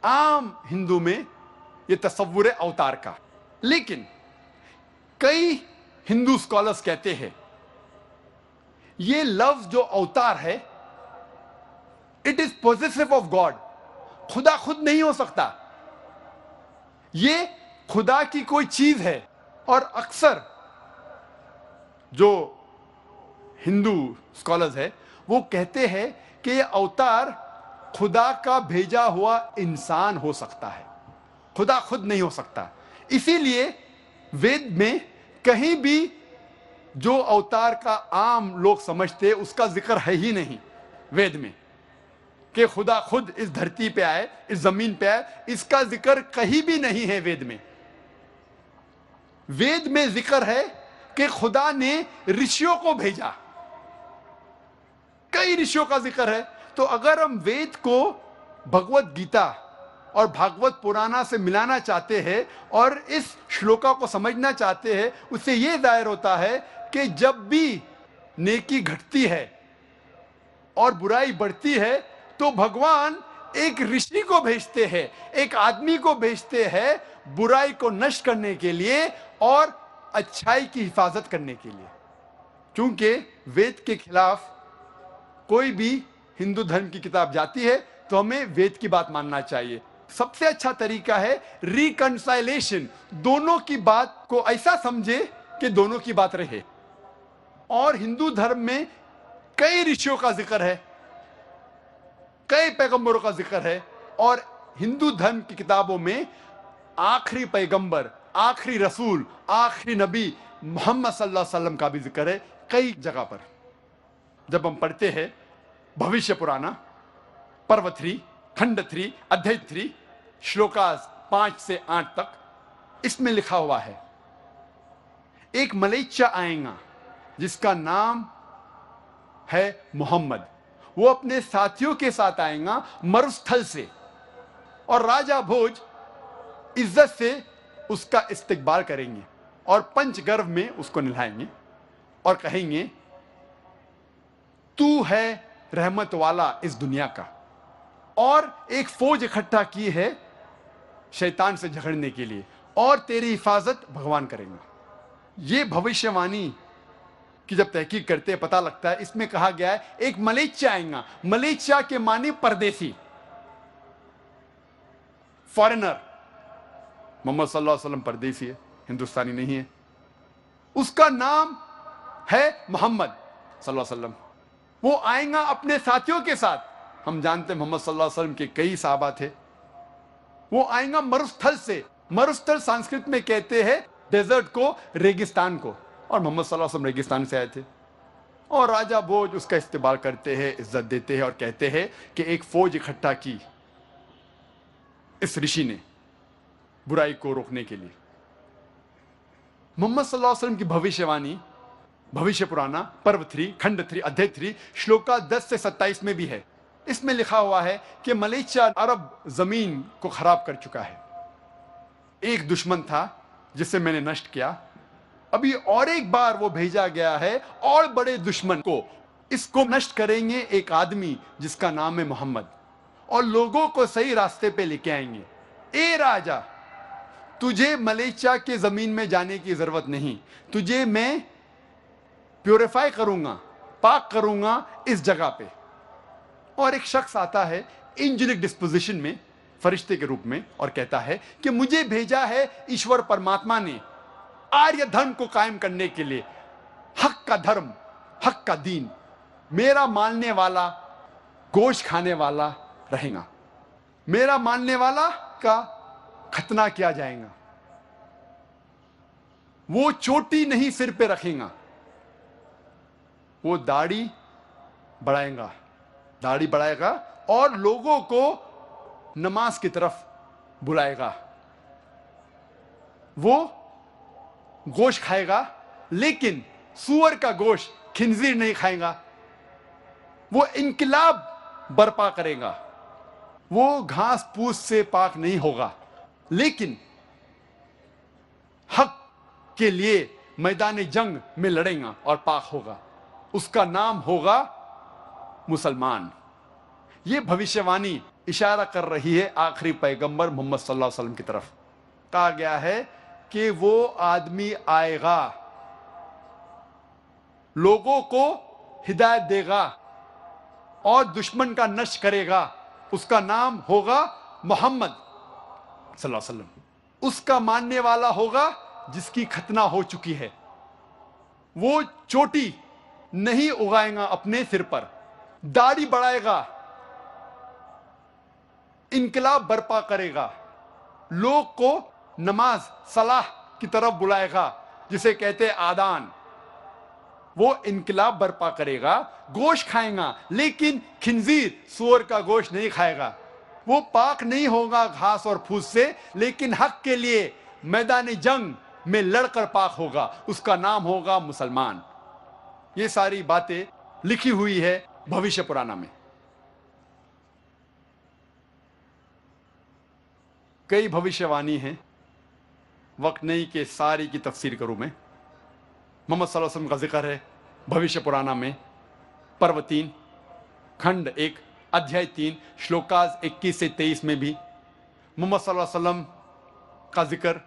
आम हिंदू में ये तस्वुर है अवतार का। लेकिन कई हिंदू स्कॉलर्स कहते हैं ये लफ्ज जो अवतार है it is positive of God, खुदा खुद नहीं हो सकता, ये खुदा की कोई चीज है। और अक्सर जो हिंदू स्कॉलर्स है वो कहते हैं कि ये अवतार खुदा का भेजा हुआ इंसान हो सकता है, खुदा खुद नहीं हो सकता। इसीलिए वेद में कहीं भी जो अवतार का आम लोग समझते उसका जिक्र है ही नहीं वेद में, कि खुदा खुद इस धरती पे आए, इस जमीन पे आए, इसका जिक्र कहीं भी नहीं है वेद में। वेद में जिक्र है कि खुदा ने ऋषियों को भेजा, कई ऋषियों का जिक्र है। तो अगर हम वेद को भगवत गीता और भागवत पुराना से मिलाना चाहते हैं और इस श्लोका को समझना चाहते हैं, उससे यह जाहिर होता है कि जब भी नेकी घटती है और बुराई बढ़ती है तो भगवान एक ऋषि को भेजते हैं, एक आदमी को भेजते हैं बुराई को नष्ट करने के लिए और अच्छाई की हिफाजत करने के लिए। क्योंकि वेद के खिलाफ कोई भी हिंदू धर्म की किताब जाती है तो हमें वेद की बात मानना चाहिए। सबसे अच्छा तरीका है रिकंसाइलेशन, दोनों की बात को ऐसा समझे कि दोनों की बात रहे। और हिंदू धर्म में कई ऋषियों का जिक्र है, कई पैगंबरों का जिक्र है, और हिंदू धर्म की किताबों में आखिरी पैगंबर, आखिरी रसूल, आखिरी नबी मोहम्मद सल्लल्लाहु अलैहि वसल्लम का भी जिक्र है कई जगह पर। जब हम पढ़ते हैं भविष्य पुराना पर्व 3 खंड 3 अध्याय 3 श्लोकास 5 से 8 तक, इसमें लिखा हुआ है एक मलेच्चा आएगा जिसका नाम है मोहम्मद, वो अपने साथियों के साथ आएगा मरुस्थल से, और राजा भोज इज्जत से उसका इस्तकबाल करेंगे और पंचगर्भ में उसको नहलाएंगे और कहेंगे तू है रहमत वाला इस दुनिया का। और एक फौज इकट्ठा की है शैतान से झगड़ने के लिए और तेरी हिफाजत भगवान करेंगे। ये भविष्यवाणी कि जब तहकीक करते हैं पता लगता है इसमें कहा गया है एक मलेच्चा आएगा। मलेच्चा के माने परदेसी, फॉरेनर। मोहम्मद सल्लल्लाहु अलैहि वसल्लम परदेसी है, हिंदुस्तानी नहीं है। उसका नाम है मोहम्मद सल्लल्लाहु अलैहि वसल्लम। वो आएगा अपने साथियों के साथ। हम जानते हैं मोहम्मद सल्लल्लाहु अलैहि वसल्लम के कई सहाबा थे। वो आएगा मरुस्थल से। मरुस्थल संस्कृत में कहते हैं डेजर्ट को, रेगिस्तान को, और मोहम्मद सल्लल्लाहु अलैहि वसल्लम रेगिस्तान से आए थे। और राजा भोज उसका इस्तेमाल करते हैं, इज्जत देते हैं और कहते हैं कि एक फौज इकट्ठा की इस ऋषि ने बुराई को रोकने के लिए। मोहम्मद सल्लल्लाहु अलैहि वसल्लम की भविष्यवाणी भविष्य पुराना पर्व 3 खंड 3 अध्याय 3 श्लोका 10 से 27 में भी है। इसमें लिखा हुआ है कि मलेशिया अरब जमीन को खराब कर चुका है। एक दुश्मन था जिसे मैंने नष्ट किया, अभी और एक बार वो भेजा गया है और बड़े दुश्मन को। इसको नष्ट करेंगे एक आदमी जिसका नाम है मोहम्मद, और लोगों को सही रास्ते पे लेके आएंगे। ए राजा, तुझे मलेशिया के जमीन में जाने की जरूरत नहीं, तुझे मैं प्योरीफाई करूंगा, पाक करूंगा इस जगह पे। और एक शख्स आता है एंजेलिक डिस्पोजिशन में, फरिश्ते के रूप में, और कहता है कि मुझे भेजा है ईश्वर परमात्मा ने आर्य धर्म को कायम करने के लिए, हक का धर्म, हक का दीन। मेरा मानने वाला गोश्त खाने वाला रहेगा, मेरा मानने वाला का खतना किया जाएगा, वो चोटी नहीं सिर पे रखेगा, वो दाढ़ी बढ़ाएगा, दाढ़ी बढ़ाएगा और लोगों को नमाज की तरफ बुलाएगा। वो गोश्त खाएगा लेकिन सूअर का गोश्त, खिंजीर नहीं खाएगा। वो इनकलाब बर्पा करेगा, वो घास फूस से पाक नहीं होगा, लेकिन हक के लिए मैदान जंग में लड़ेगा और पाक होगा। उसका नाम होगा मुसलमान। ये भविष्यवाणी इशारा कर रही है आखिरी पैगंबर मोहम्मद सल्लल्लाहु अलैहि वसल्लम की तरफ। कहा गया है कि वो आदमी आएगा, लोगों को हिदायत देगा और दुश्मन का नष्ट करेगा, उसका नाम होगा मोहम्मद सल्लल्लाहु अलैहि वसल्लम। उसका मानने वाला होगा जिसकी खतना हो चुकी है। वो चोटी नहीं उगाएगा अपने सिर पर, दाढ़ी बढ़ाएगा, इनकलाब बर्पा करेगा, लोग को नमाज सलाह की तरफ बुलाएगा, जिसे कहते आदान। वो इनकलाब बर्पा करेगा, गोश्त खाएगा लेकिन खिंजीर सूअर का गोश्त नहीं खाएगा। वो पाक नहीं होगा घास और फूस से, लेकिन हक के लिए मैदान जंग में लड़कर पाक होगा। उसका नाम होगा मुसलमान। ये सारी बातें लिखी हुई है भविष्य पुराना में। कई भविष्यवाणी हैं, वक्त नहीं कि सारी की तफसीर करूं मैं। मोहम्मद सल्लल्लाहु अलैहि वसल्लम का जिक्र है भविष्य पुराना में, पर्व 3 खंड 1 अध्याय 3 श्लोकाज 21 से 23 में भी मोहम्मद सल्लल्लाहु अलैहि वसल्लम का जिक्र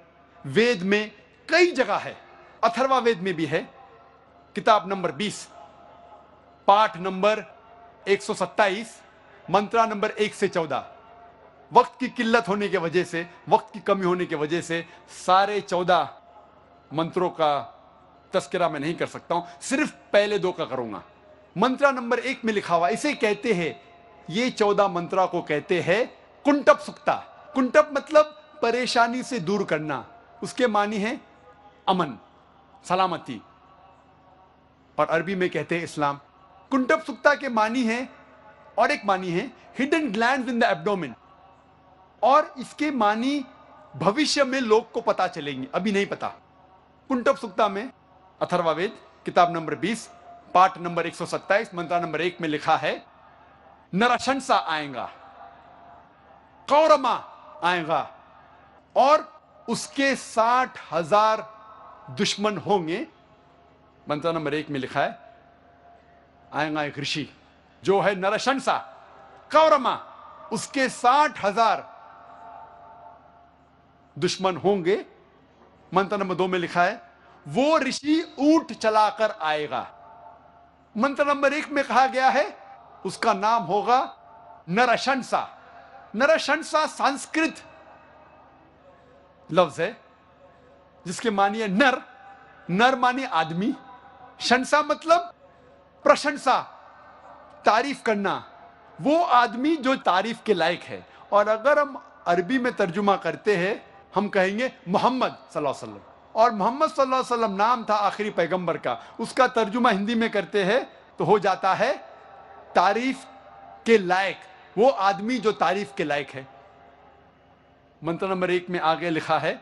वेद में कई जगह है। अथर्वा वेद में भी है, किताब नंबर 20 पाठ नंबर 127 मंत्रा नंबर 1 से 14। वक्त की किल्लत होने की वजह से, वक्त की कमी होने की वजह से सारे 14 मंत्रों का तस्करा मैं नहीं कर सकता हूं, सिर्फ पहले 2 का करूंगा। मंत्रा नंबर 1 में लिखा हुआ, इसे कहते हैं, ये 14 मंत्रा को कहते हैं कुंटप सुक्ता। कुंटप मतलब परेशानी से दूर करना, उसके मानी है अमन, सलामती, और अरबी में कहते हैं इस्लाम। कुंटप सुक्ता के मानी है, और एक मानी है hidden glands in the abdomen, और इसके मानी भविष्य में लोग को पता चलेंगे, अभी नहीं पता। कुंटप सुक्ता में अथर्ववेद किताब नंबर 20 पाठ नंबर 127 मंत्रा नंबर 1 में लिखा है, नरशंसा आएगा, कौरमा आएगा, और उसके 60,000 दुश्मन होंगे। मंत्रा नंबर 1 में लिखा है, आएगा एक ऋषि जो है नरशंसा, कौरमा, उसके 60,000 दुश्मन होंगे। मंत्र नंबर 2 में लिखा है, वो ऋषि ऊंट चलाकर आएगा। मंत्र नंबर 1 में कहा गया है, उसका नाम होगा नरशंसा। नरशंसा संस्कृत लफ्ज है जिसके मानिए नर, नर मानिए आदमी, शंसा मतलब प्रशंसा, तारीफ करना, वो आदमी जो तारीफ के लायक है। और अगर हम अरबी में तर्जुमा करते हैं, हम कहेंगे मोहम्मद सल्लल्लाहु अलैहि वसल्लम, और मोहम्मद सल्लल्लाहु अलैहि वसल्लम नाम था आखिरी पैगंबर का। उसका तर्जुमा हिंदी में करते हैं तो हो जाता है तारीफ के लायक, वो आदमी जो तारीफ के लायक है। मंत्र नंबर 1 में आगे लिखा है,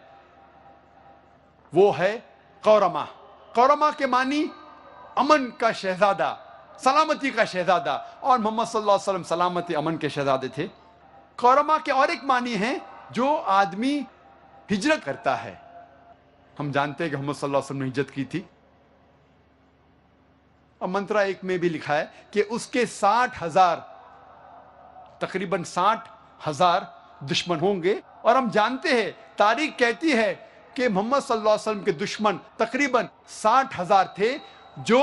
वो है कौरमा। कौरमा के मानी अमन का शहजादा, सलामती का शहजादा, और मोहम्मद सल्लल्लाहु अलैहि वसल्लम सलामती अमन के शहजादे थे। कौरमा के और एक मानी है, जो आदमी हिजरत करता है। हम जानते हैं कि मोहम्मद सल्लल्लाहु अलैहि वसल्लम ने हिजरत की थी, और मंत्रा 1 में भी लिखा है कि उसके 60,000, तकरीबन 60,000 दुश्मन होंगे। और हम जानते हैं, तारीख कहती है कि मोहम्मद सल्लल्लाहु अलैहि वसल्लम के दुश्मन तकरीबन 60,000 थे, जो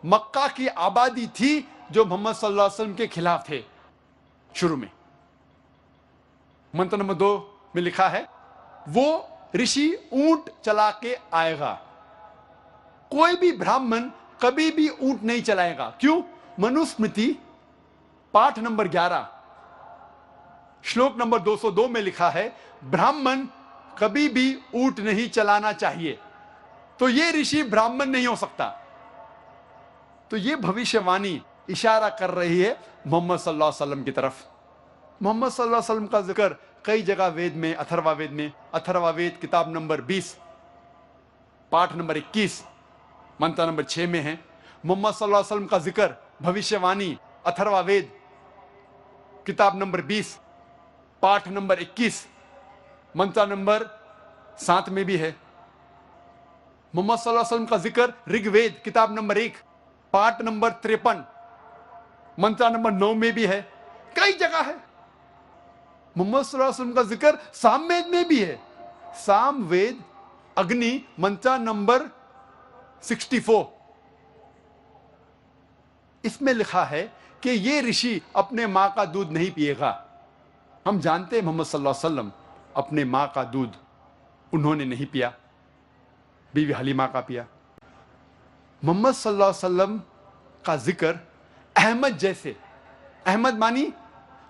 मक्का की आबादी थी, जो मोहम्मद सल्लल्लाहु अलैहि वसल्लम के खिलाफ थे शुरू में। मंत्र नंबर 2 में लिखा है, वो ऋषि ऊंट चला के आएगा। कोई भी ब्राह्मण कभी भी ऊंट नहीं चलाएगा। क्यों? मनुस्मृति पाठ नंबर 11 श्लोक नंबर 202 में लिखा है, ब्राह्मण कभी भी ऊंट नहीं चलाना चाहिए। तो ये ऋषि ब्राह्मण नहीं हो सकता। तो ये भविष्यवाणी इशारा कर रही है मोहम्मद सल्लल्लाहु अलैहि वसल्लम की तरफ। मोहम्मद सल्लल्लाहु अलैहि वसल्लम का जिक्र कई जगह वेद में, अथर्ववेद में, अथर्ववेद किताब नंबर 20 पाठ नंबर 21 मंत्र नंबर 6 में है। मोहम्मद सल्लल्लाहु अलैहि वसल्लम का जिक्र भविष्यवाणी अथर्ववेद किताब नंबर 20 पाठ नंबर 21 मंत्र नंबर 7 में भी है। मोहम्मद सल्लल्लाहु अलैहि वसल्लम का जिक्र ऋग्वेद किताब नंबर 1 पाठ नंबर 53 मंत्र नंबर 9 में भी है। कई जगह है। मोहम्मद सल्लल्लाहु अलैहि वसल्लम का जिक्र सामवेद में भी है। सामवेद अग्नि मंत्र नंबर 64, इसमें लिखा है कि ये ऋषि अपने माँ का दूध नहीं पिएगा। हम जानते हैं मोहम्मद सल्लल्लाहु अलैहि वसल्लम अपने माँ का दूध उन्होंने नहीं पिया, बीवी हलीमा का पिया। मोहम्मद सल्लल्लाहु अलैहि वसल्लम का जिक्र अहमद जैसे, अहमद मानी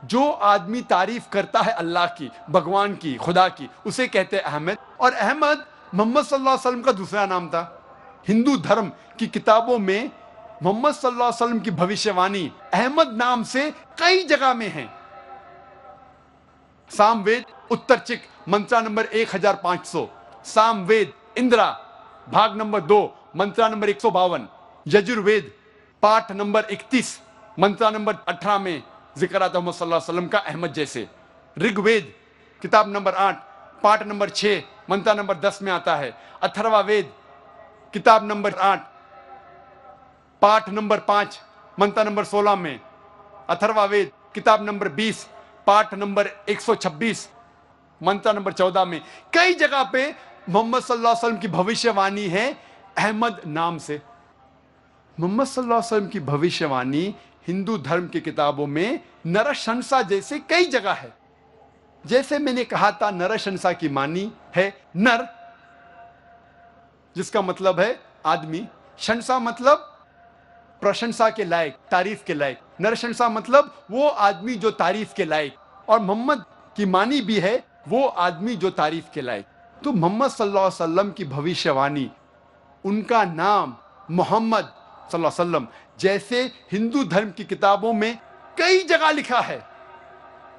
जो आदमी तारीफ करता है अल्लाह की, भगवान की, खुदा की, उसे कहते हैं अहमद। और अहमद मोहम्मद सल्लल्लाहु अलैहि वसल्लम का दूसरा नाम था। हिंदू धर्म की किताबों में मोहम्मद सल्लल्लाहु अलैहि वसल्लम की भविष्यवाणी अहमद नाम से कई जगह में है। सामवेद उत्तरचिक मंत्रा नंबर 1500, सामवेद इंद्रा भाग नंबर 2 मंत्रा नंबर 152, यजुर्वेद पाठ नंबर 31 मंत्रा नंबर 18 में जिक्र आता है मोहम्मद सल्लल्लाहु अलैहि वसल्लम का अहमद जैसे। ऋग्वेद किताब नंबर 8 पाठ नंबर 6 मंत्रा नंबर 10 में आता है। अथर्ववेद किताब नंबर 8 पाठ नंबर 5 मंत्र नंबर 16 में। अथर्ववेद किताब नंबर 20 पाठ नंबर 126 मंत्र नंबर 14 में। कई जगह पे मोहम्मद सल्लल्लाहु अलैहि वसल्लम की भविष्यवाणी है अहमद नाम से। मोहम्मद सल्लल्लाहु अलैहि वसल्लम की भविष्यवाणी हिंदू धर्म की किताबों में नरशंसा जैसे कई जगह है। जैसे मैंने कहा था, नरशंसा की मानी है नर, जिसका मतलब है आदमी। शंसा मतलब प्रशंसा के लायक, तारीफ के लायक। नरशंसा मतलब वो आदमी जो तारीफ के लायक। और मोहम्मद की मानी भी है वो आदमी जो तारीफ के लायक। तो मोहम्मद सल्लल्लाहु अलैहि वसल्लम की भविष्यवाणी, उनका नाम मोहम्मद सल्लल्लाहु अलैहि वसल्लम जैसे हिंदू धर्म की किताबों में कई जगह लिखा है।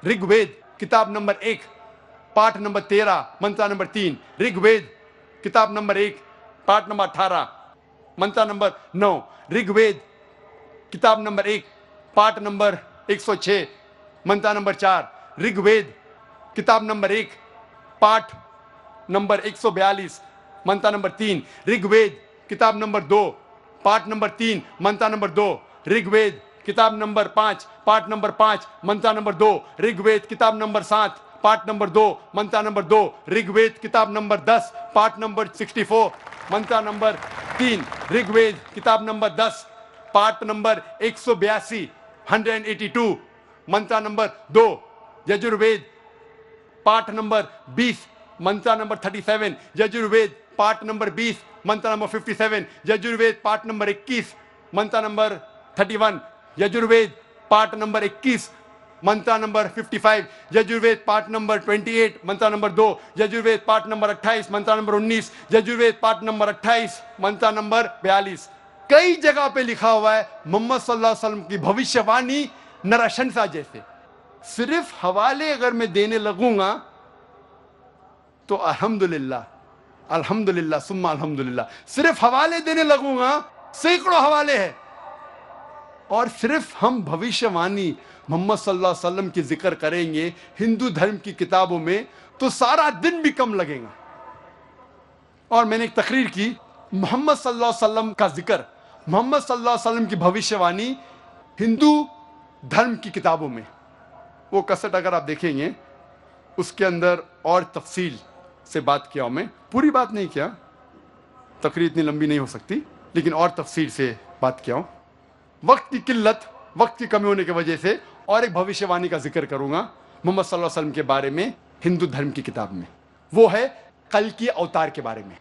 ऋग्वेद किताब नंबर 1 पाठ नंबर 13 मंत्र नंबर 3, ऋग्वेद किताब नंबर 1 पाठ नंबर 18 मंत्र नंबर 9, ऋग्वेद किताब नंबर 1 पाठ नंबर 106 मंत्र नंबर 4, ऋग्वेद किताब नंबर 1 पाठ नंबर 142 मंत्र नंबर 3, ऋग्वेद किताब नंबर 2 पाठ नंबर 3 मंत्र नंबर 2, ऋग्वेद किताब नंबर 5 पाठ नंबर 5 मंत्र नंबर 2, ऋग्वेद किताब नंबर 7 पाठ नंबर 2 मंत्र नंबर 2, ऋग्वेद किताब नंबर 10 पाठ नंबर 64 मंत्र नंबर 3, ऋग्वेद किताब नंबर 10 पाठ नंबर 182 182 मंत्र नंबर 2, यजुर्वेद पाठ नंबर 20 मंत्र नंबर 37, यजुर्वेद पाठ नंबर 20 मंत्र नंबर 57, यजुर्वेद पाठ नंबर 21 मंत्र नंबर 31, यजुर्वेद पाठ नंबर 21 मंत्र नंबर 55, यजुर्वेद पाठ नंबर 28 मंत्र नंबर 2, यजुर्वेद पाठ नंबर 28 मंत्र नंबर 19, यजुर्वेद पाठ नंबर 28 मंत्र नंबर 42। कई जगह पे लिखा हुआ है मोहम्मद सल्लल्लाहु अलैहि वसल्लम की भविष्यवाणी नरशंसा जैसे। सिर्फ हवाले अगर मैं देने लगूंगा तो अल्हम्दुलिल्लाह अल्हम्दुलिल्लाह सुम्मा अल्हम्दुलिल्लाह, सिर्फ हवाले देने लगूंगा सैकड़ों हवाले हैं। और सिर्फ हम भविष्यवाणी मोहम्मद सल्लल्लाहु अलैहि वसल्लम की जिक्र करेंगे हिंदू धर्म की किताबों में तो सारा दिन भी कम लगेगा। और मैंने एक तकरीर की, मोहम्मद सल्लल्लाहु अलैहि वसल्लम का जिक्र, मोहम्मद सल्लल्लाहु अलैहि वसल्लम की भविष्यवाणी हिंदू धर्म की किताबों में, वो कसट अगर आप देखेंगे उसके अंदर और तफसील से बात किया हूं। मैं पूरी बात नहीं किया, तकरीर इतनी लंबी नहीं हो सकती, लेकिन और तफसील से बात किया हूं। वक्त की किल्लत, वक्त की कमी होने की वजह से और एक भविष्यवाणी का जिक्र करूंगा मोहम्मद सल्लल्लाहु अलैहि वसल्लम के बारे में हिंदू धर्म की किताब में। वो है कल की अवतार के बारे में।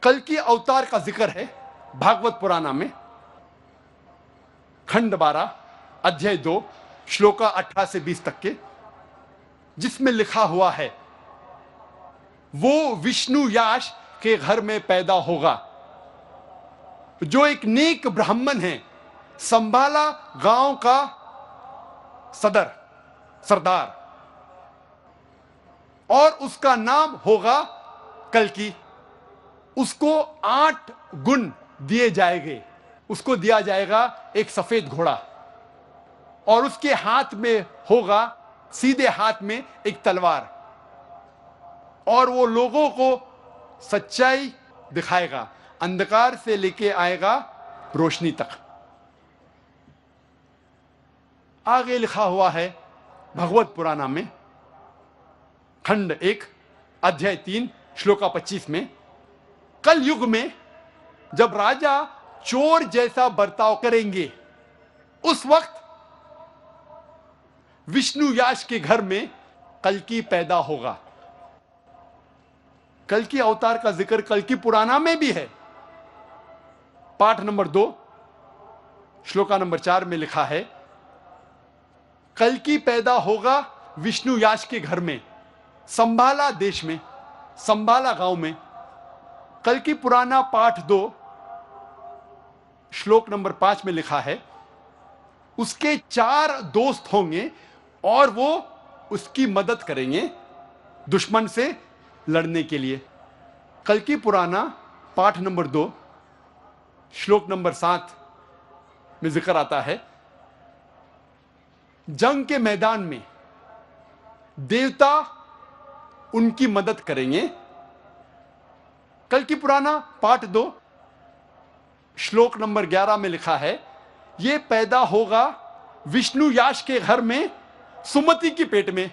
कल की अवतार का जिक्र है भागवत पुराण में खंड 12 अध्याय 2 श्लोका 18 से 20 तक के, जिसमें लिखा हुआ है वो विष्णु याश के घर में पैदा होगा जो एक नेक ब्राह्मण है, संभाला गांव का सरदार, और उसका नाम होगा कल्कि। उसको 8 गुण दिए जाएंगे। उसको दिया जाएगा एक सफेद घोड़ा और उसके हाथ में होगा, सीधे हाथ में एक तलवार, और वो लोगों को सच्चाई दिखाएगा, अंधकार से लेके आएगा रोशनी तक। आगे लिखा हुआ है भगवत पुराण में खंड 1 अध्याय 3 श्लोका 25 में, कल युग में जब राजा चोर जैसा बर्ताव करेंगे, उस वक्त विष्णु याश के घर में कल्कि पैदा होगा। कल्कि अवतार का जिक्र कल्कि पुराना में भी है। पाठ नंबर 2 श्लोका नंबर 4 में लिखा है, कल्कि पैदा होगा विष्णु याश के घर में, संभाला देश में, संभाला गांव में। कल्कि पुराना पाठ 2 श्लोक नंबर 5 में लिखा है, उसके 4 दोस्त होंगे और वो उसकी मदद करेंगे दुश्मन से लड़ने के लिए। कल्कि पुराना पाठ नंबर 2 श्लोक नंबर 7 में जिक्र आता है, जंग के मैदान में देवता उनकी मदद करेंगे। कल्कि पुराना पाठ 2 श्लोक नंबर 11 में लिखा है, यह पैदा होगा विष्णु याश के घर में, सुमति की पेट में।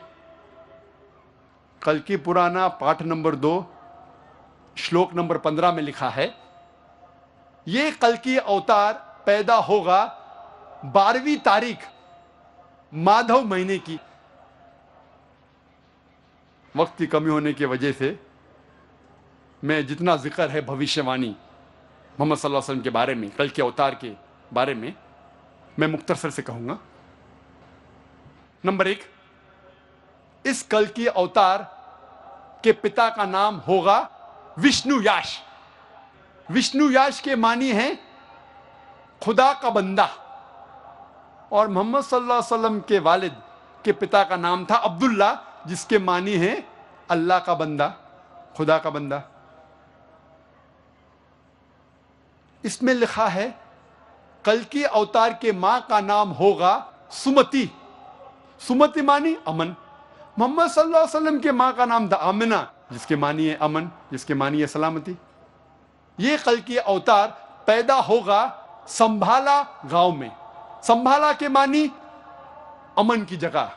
कल्कि पुराना पाठ नंबर 2 श्लोक नंबर 15 में लिखा है, यह कल्कि अवतार पैदा होगा 12वीं तारीख माधव महीने की। वक्त की कमी होने की वजह से मैं जितना जिक्र है भविष्यवाणी मोहम्मद सल्लल्लाहु अलैहि वसल्लम के बारे में, कल्कि अवतार के बारे में, मैं मुख्तसर से कहूंगा। नंबर 1, इस कल्कि अवतार के पिता का नाम होगा विष्णु याश। विष्णु याश के मानी हैं खुदा का बंदा, और मोहम्मद सल्लल्लाहु अलैहि वसल्लम के वालिद के पिता का नाम था अब्दुल्ला, जिसके मानी हैं अल्लाह का बंदा, खुदा का बंदा। इसमें लिखा है कल्कि अवतार के मां का नाम होगा सुमति। सुमति मानी अमन। मोहम्मद सल्लल्लाहु अलैहि वसल्लम के मां का नाम था आमिना, जिसके मानी है अमन, जिसके मानी है सलामती। ये कल्कि अवतार पैदा होगा संभाला गांव में। संभाला के मानी अमन की जगह,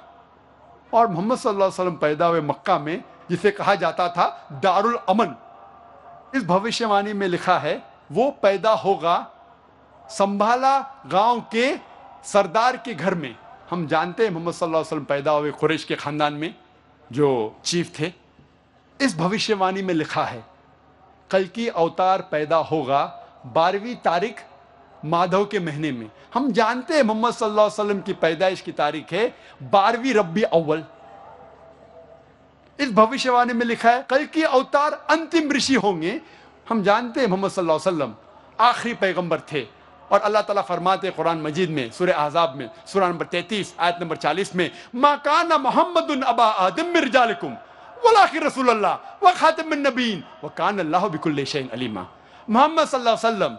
और मोहम्मद सल्लल्लाहु अलैहि वसल्लम पैदा हुए मक्का में, जिसे कहा जाता था दारुल अमन। इस भविष्यवाणी में लिखा है वो पैदा होगा संभाला गांव के सरदार के घर में। हम जानते हैं मोहम्मद सल्लल्लाहु अलैहि वसल्लम पैदा हुए कुरैश के खानदान में, जो चीफ थे। इस भविष्यवाणी में लिखा है कल्कि अवतार पैदा होगा 12वीं तारीख माधव के महीने में। हम जानते हैं मोहम्मद सल्लल्लाहु अलैहि वसल्लम की पैदाइश की तारीख है 12वीं रब्बी अव्वल। इस भविष्यवाणी में लिखा है कल्कि अवतार अंतिम ऋषि होंगे। हम जानते हैं मोहम्मद सल्लल्लाहु अलैहि वसल्लम आखिरी पैगंबर थे, और अल्लाह ताला फरमाते हैं कुरान मजीद में सूरह अहज़ाब में सूरह नंबर 33 आयत नंबर 40 में, मा काना मुहम्मदुन अबा आदम मिन रिजालिकुम वलाकिन रसूलुल्लाह व खातिमुन नबीन व काना अल्लाहु बिकुल्लि शैइन अलीमा। मोहम्मद सल्लल्लाहु अलैहि वसल्लम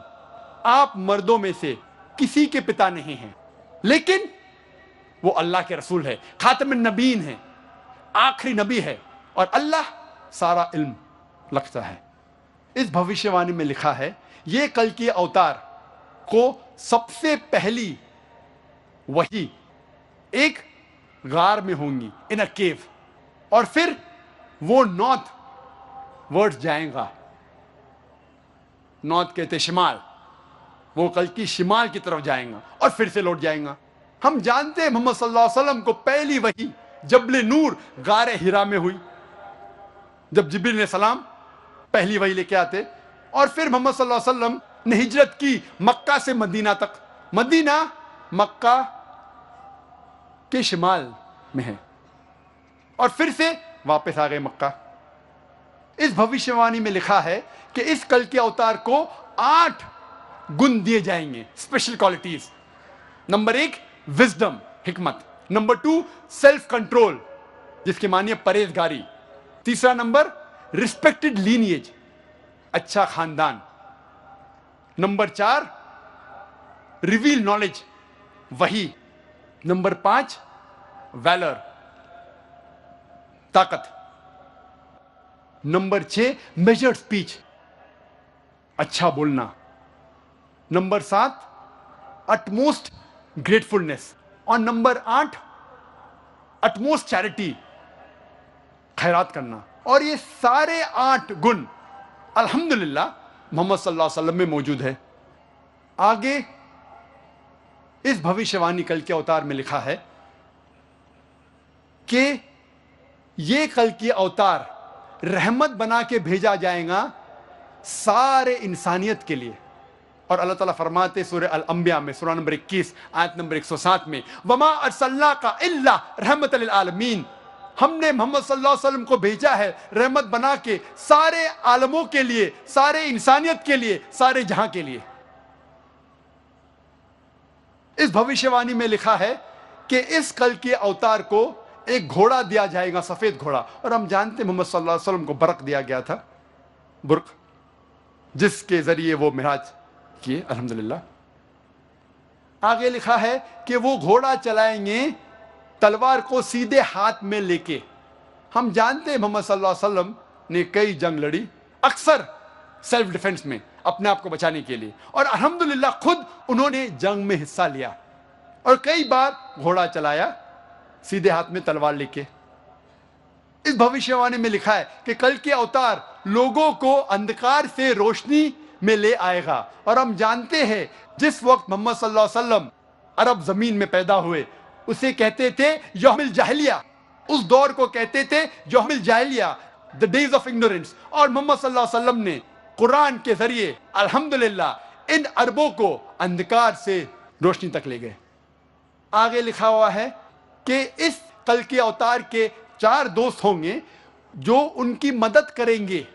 आप मर्दों में से किसी के पिता नहीं हैं, लेकिन वो अल्लाह के रसूल है, खातिमुन नबीन है, आखिरी नबी है, और अल्लाह सारा इल्म रखता है। इस भविष्यवाणी में लिखा है ये कल्कि अवतार को सबसे पहली वही एक गार में होंगी, इन अ केव, और फिर वो नॉर्थ वर्ड जाएगा। नॉर्थ कहते शिमाल, वो कल्कि शिमाल की तरफ जाएगा और फिर से लौट जाएगा। हम जानते हैं मोहम्मद सल्लल्लाहु अलैहि वसल्लम को पहली वही जबले नूर गारे हिरा में हुई, जब जिब्रील ने सलाम पहली वही लेके आते, और फिर मोहम्मद सल्लल्लाहु अलैहि वसल्लम ने हिजरत की मक्का से मदीना तक। मदीना मक्का के शिमाल में है, और फिर से वापस आ गए मक्का। इस भविष्यवाणी में लिखा है कि इस कल्कि अवतार को 8 गुण दिए जाएंगे, स्पेशल क्वालिटीज। नंबर 1 विजडम, हिकमत। नंबर 2 सेल्फ कंट्रोल, जिसके मानिए परहेजगारी। तीसरा नंबर रिस्पेक्टेड लीनिएज, अच्छा खानदान। नंबर 4 रिवील नॉलेज, वही। नंबर 5 वैलर, ताकत। नंबर 6 मेजर्ड स्पीच, अच्छा बोलना। नंबर 7 अटमोस्ट ग्रेटफुलनेस, और नंबर 8 अटमोस्ट चैरिटी, खैरात करना, और ये सारे 8 गुण अल्हम्दुलिल्लाह मोहम्मद सल्लल्लाहु अलैहि वसल्लम में मौजूद है। आगे इस भविष्यवाणी कल के अवतार में लिखा है कि ये कल की अवतार रहमत बना के भेजा जाएगा सारे इंसानियत के लिए। और अल्लाह ताला फरमाते सूरह अल-अंबिया में सूरह नंबर 21 आयत नंबर 107 में, वमा अरसलनाका इल्ला रहमतल लिल आलमीन, हमने मोहम्मद सल्लल्लाहु अलैहि वसल्लम को भेजा है रहमत बना के सारे आलमों के लिए, सारे इंसानियत के लिए, सारे जहां के लिए। इस भविष्यवाणी में लिखा है कि इस कल के अवतार को एक घोड़ा दिया जाएगा, सफेद घोड़ा। और हम जानते हैं मोहम्मद सल्लल्लाहु अलैहि वसल्लम को बरक दिया गया था, बुर्क, जिसके जरिए वो मिराज किए अल्हम्दुलिल्लाह। आगे लिखा है कि वो घोड़ा चलाएंगे तलवार को सीधे हाथ में लेके। हम जानते हैं मोहम्मद सल्लल्लाहु अलैहि वसल्लम ने कई जंग लड़ी, अक्सर सेल्फ डिफेंस में, अपने आप को बचाने के लिए, और अल्हम्दुलिल्लाह खुद उन्होंने जंग में हिस्सा लिया और कई बार घोड़ा चलाया सीधे हाथ में तलवार लेके। इस भविष्यवाणी में लिखा है कि कल के अवतार लोगों को अंधकार से रोशनी में ले आएगा। और हम जानते हैं जिस वक्त मोहम्मद सल्लल्लाहु अलैहि वसल्लम अरब जमीन में पैदा हुए उसे कहते थे यौमिल जाहिलिया, उस दौर को कहते थे यौमिल जाहिलिया, द डेज ऑफ इग्नोरेंस। और मोहम्मद सल्लल्लाहु अलैहि वसल्लम ने कुरान के जरिए अल्हम्दुलिल्लाह इन अरबों को अंधकार से रोशनी तक ले गए। आगे लिखा हुआ है कि इस कल के अवतार के 4 दोस्त होंगे जो उनकी मदद करेंगे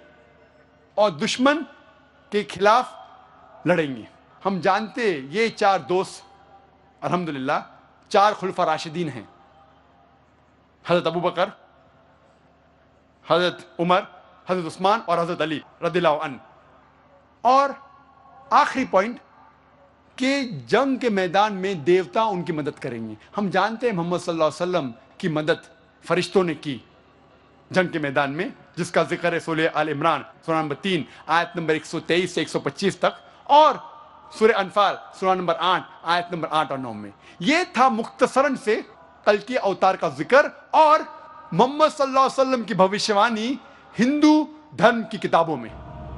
और दुश्मन के खिलाफ लड़ेंगे। हम जानते ये 4 दोस्त अल्हम्दुलिल्लाह 4 खुलफा राशिदीन हैं, हजरत अबू बकर, हजरत उमर, हजरत उस्मान और हजरत अली रदियल्लाहु अन्हु। और आखिरी पॉइंट कि जंग के मैदान में देवता उनकी मदद करेंगे। हम जानते हैं मोहम्मद सल्लल्लाहु अलैहि वसल्लम की मदद फरिश्तों ने की जंग के मैदान में, जिसका जिक्र है सूरह आल इमरान सूरह नंबर 3 आयत नंबर 123 से 125 तक, और सूरह अनफाल सूरह नंबर 8 आयत नंबर 8 और 9 में। यह था मुख्तसरन से कल के अवतार का जिक्र और मोहम्मद सल्लल्लाहु अलैहि वसल्लम की भविष्यवाणी हिंदू धर्म की किताबों में।